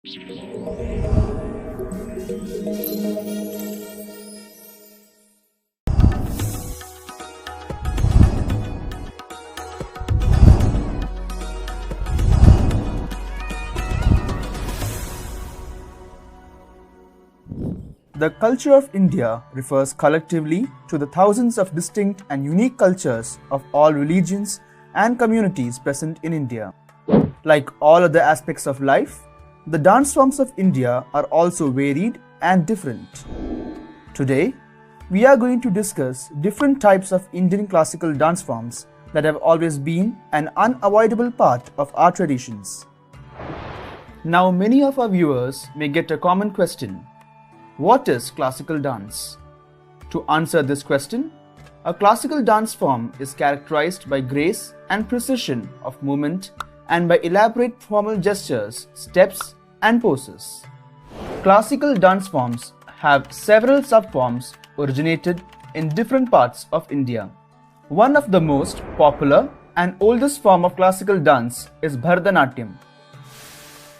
The culture of India refers collectively to the thousands of distinct and unique cultures of all religions and communities present in India. Like all other aspects of life, the dance forms of India are also varied and different. Today, we are going to discuss different types of Indian classical dance forms that have always been an unavoidable part of our traditions. Now, many of our viewers may get a common question. What is classical dance? To answer this question, a classical dance form is characterized by grace and precision of movement and by elaborate formal gestures, steps, and poses. Classical dance forms have several subforms originated in different parts of India. One of the most popular and oldest form of classical dance is Bharatanatyam,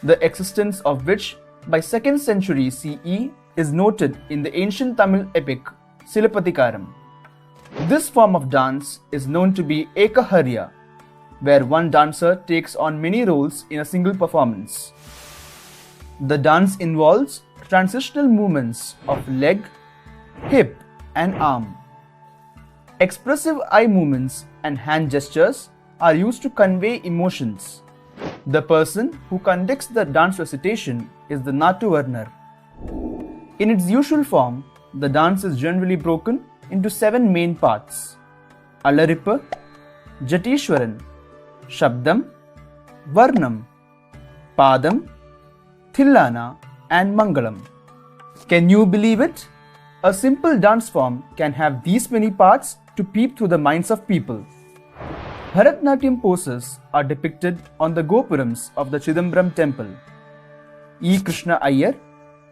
the existence of which by 2nd century CE is noted in the ancient Tamil epic Silappatikaram. This form of dance is known to be Ekaharya, where one dancer takes on many roles in a single performance. The dance involves transitional movements of leg, hip, and arm. Expressive eye movements and hand gestures are used to convey emotions. The person who conducts the dance recitation is the Natu Varnar. In its usual form, the dance is generally broken into 7 main parts: Alarippa, Jatishwaran, Shabdam, Varnam, Padam, Thillana, and Mangalam. Can you believe it? A simple dance form can have these many parts to peep through the minds of people. Bharatanatyam poses are depicted on the Gopurams of the Chidambaram temple. E. Krishna Iyer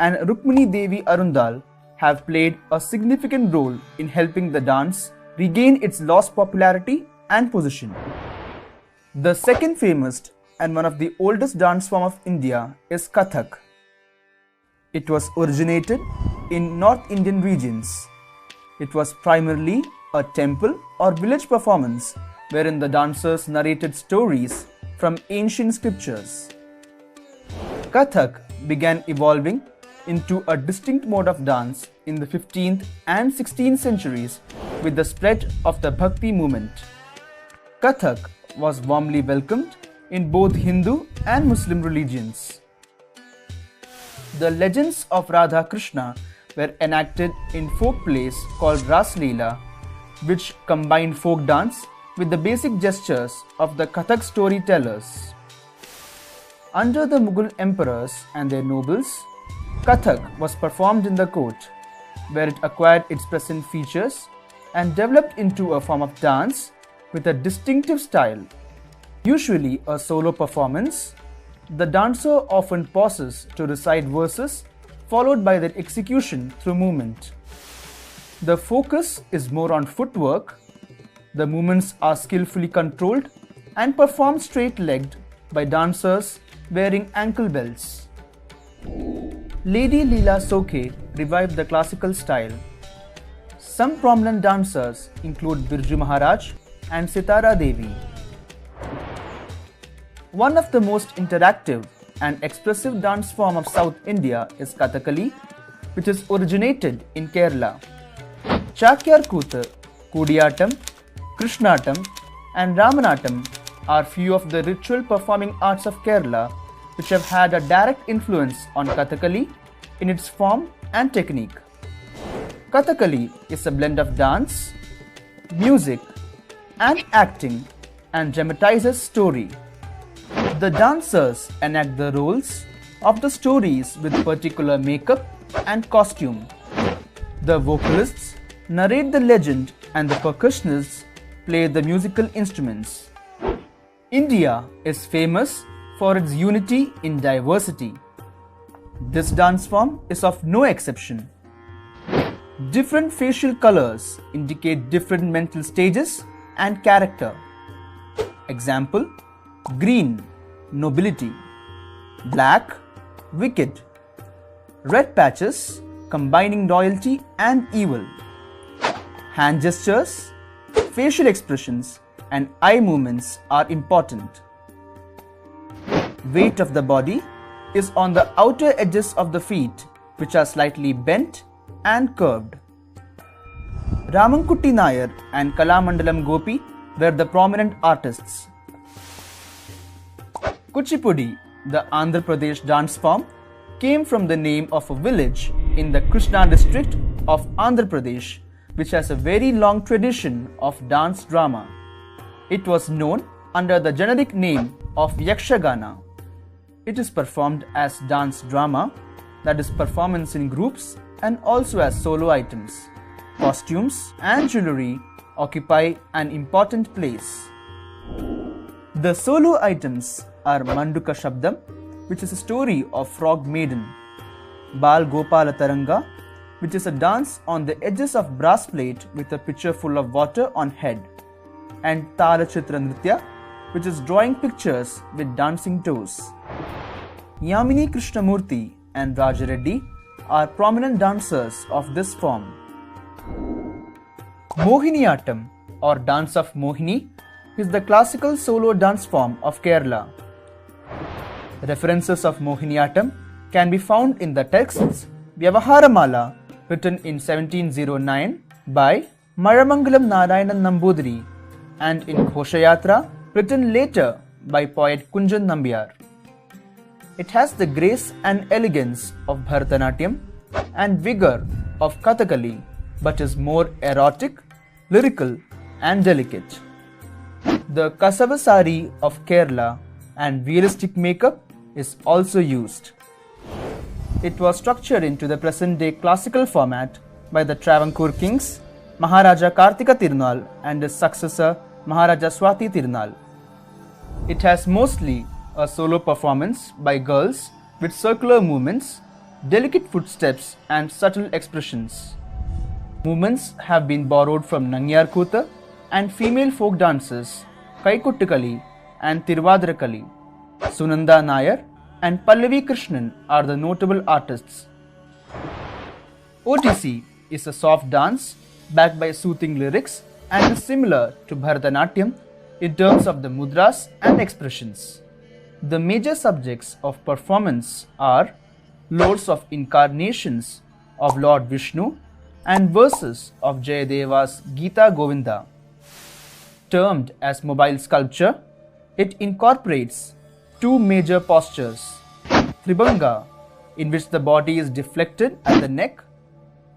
and Rukmini Devi Arundal have played a significant role in helping the dance regain its lost popularity and position. The second famous and one of the oldest dance form of India is Kathak. It was originated in North Indian regions. It was primarily a temple or village performance wherein the dancers narrated stories from ancient scriptures. Kathak began evolving into a distinct mode of dance in the 15th and 16th centuries with the spread of the Bhakti movement. Kathak was warmly welcomed in both Hindu and Muslim religions. The legends of Radha Krishna were enacted in folk plays called Ras Leela, which combined folk dance with the basic gestures of the Kathak storytellers. Under the Mughal emperors and their nobles, Kathak was performed in the court, where it acquired its present features and developed into a form of dance with a distinctive style. Usually a solo performance, the dancer often pauses to recite verses followed by their execution through movement. The focus is more on footwork. The movements are skillfully controlled and performed straight-legged by dancers wearing ankle belts. Lady Leela Sokhe revived the classical style. Some prominent dancers include Birju Maharaj and Sitara Devi. One of the most interactive and expressive dance form of South India is Kathakali, which is originated in Kerala. Chakyar Kuthu, Kodiyatam, Krishnatam, and Ramanatam are few of the ritual performing arts of Kerala which have had a direct influence on Kathakali in its form and technique. Kathakali is a blend of dance, music, and acting and dramatizes story. The dancers enact the roles of the stories with particular makeup and costume. The vocalists narrate the legend and the percussionists play the musical instruments. India is famous for its unity in diversity. This dance form is of no exception. Different facial colors indicate different mental stages and character. Example: green, nobility; black, wicked. Red patches, combining royalty and evil. Hand gestures, facial expressions, and eye movements are important. Weight of the body is on the outer edges of the feet, which are slightly bent and curved. Ramankutti Nayar and Kalamandalam Gopi were the prominent artists. Kuchipudi, the Andhra Pradesh dance form, came from the name of a village in the Krishna district of Andhra Pradesh, which has a very long tradition of dance drama. It was known under the generic name of Yakshagana. It is performed as dance drama, that is performance in groups, and also as solo items. Costumes and jewelry occupy an important place. The solo items are Manduka Shabdam, which is a story of frog maiden, Bal Gopala Taranga, which is a dance on the edges of brass plate with a pitcher full of water on head, and Tala Chitra Nritya, which is drawing pictures with dancing toes. Yamini Krishnamurti and Raja Reddy are prominent dancers of this form. Mohiniyattam, or Dance of Mohini, is the classical solo dance form of Kerala. References of Mohiniyattam can be found in the texts Vyavaharamala, written in 1709 by Maramangalam Narayanan Nambudiri, and in Ghoshayatra, written later by poet Kunjan Nambiar. It has the grace and elegance of Bharatanatyam and vigor of Kathakali, but is more erotic, lyrical, and delicate. The Kasava sari of Kerala and realistic makeup is also used. It was structured into the present-day classical format by the Travancore kings Maharaja Kartika Tirunal and his successor Maharaja Swati Tirunal. It has mostly a solo performance by girls with circular movements, delicate footsteps, and subtle expressions. Movements have been borrowed from Nangyar Kutha and female folk dances Kaikuttikali and Tiruvadirakali. Sunanda Nayar and Pallavi Krishnan are the notable artists. Odissi is a soft dance backed by soothing lyrics and is similar to Bharatanatyam in terms of the mudras and expressions. The major subjects of performance are loads of incarnations of Lord Vishnu and verses of Jayadeva's Gita Govinda. Termed as mobile sculpture, it incorporates two major postures: Tribhanga, in which the body is deflected at the neck,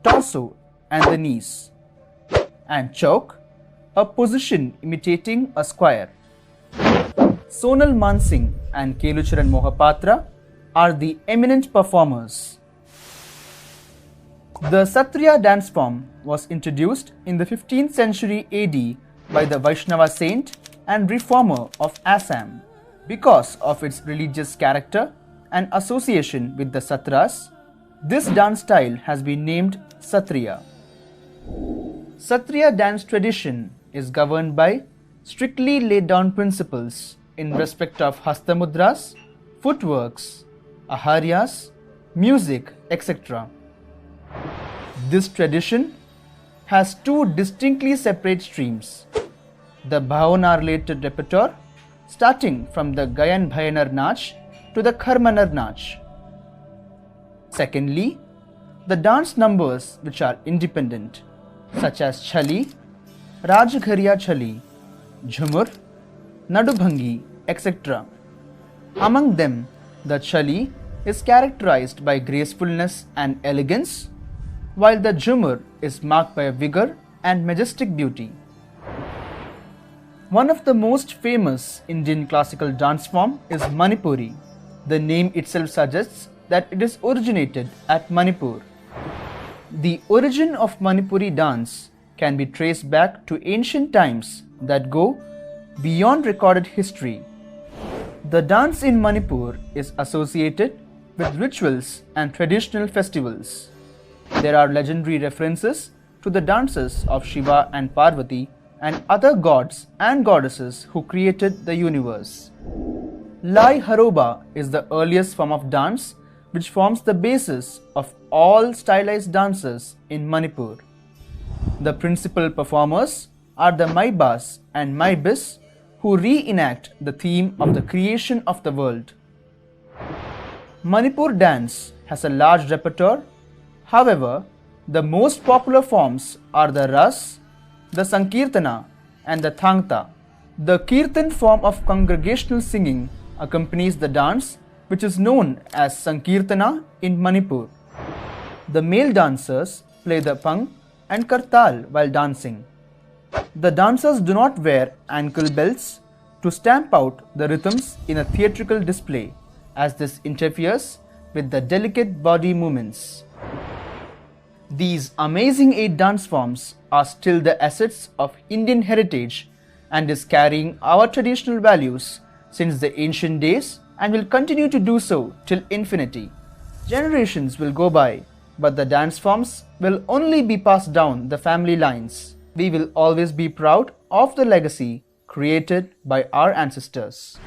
torso, and the knees, and Chauk, a position imitating a square. Sonal Mansingh and Kelucharan Mohapatra are the eminent performers. The Satriya dance form was introduced in the 15th century AD by the Vaishnava saint and reformer of Assam. Because of its religious character and association with the Satras, this dance style has been named Satriya. Satriya dance tradition is governed by strictly laid down principles in respect of hastamudras, footworks, aharyas, music, etc. This tradition has two distinctly separate streams: the Bhavana-related repertoire, starting from the Gayan Bhayanar Nach to the Kharmanar Nach. Secondly, the dance numbers which are independent, such as Chali, Rajghariya Chali, Jhumur, Nadubhangi, etc. Among them, the Chali is characterized by gracefulness and elegance, while the Jhumur is marked by vigor and majestic beauty. One of the most famous Indian classical dance form is Manipuri. The name itself suggests that it is originated at Manipur. The origin of Manipuri dance can be traced back to ancient times that go beyond recorded history. The dance in Manipur is associated with rituals and traditional festivals. There are legendary references to the dances of Shiva and Parvati and other gods and goddesses who created the universe. Lai Haroba is the earliest form of dance which forms the basis of all stylized dances in Manipur. The principal performers are the Maibas and Maibis, who reenact the theme of the creation of the world. Manipur dance has a large repertoire. However, the most popular forms are the Ras, the Sankirtana and the Thangta. The Kirtan form of congregational singing accompanies the dance, which is known as Sankirtana in Manipur. The male dancers play the Pang and Kartal while dancing. The dancers do not wear ankle belts to stamp out the rhythms in a theatrical display, as this interferes with the delicate body movements. These amazing 8 dance forms are still the assets of Indian heritage and is carrying our traditional values since the ancient days and will continue to do so till infinity. Generations will go by, but the dance forms will only be passed down the family lines. We will always be proud of the legacy created by our ancestors.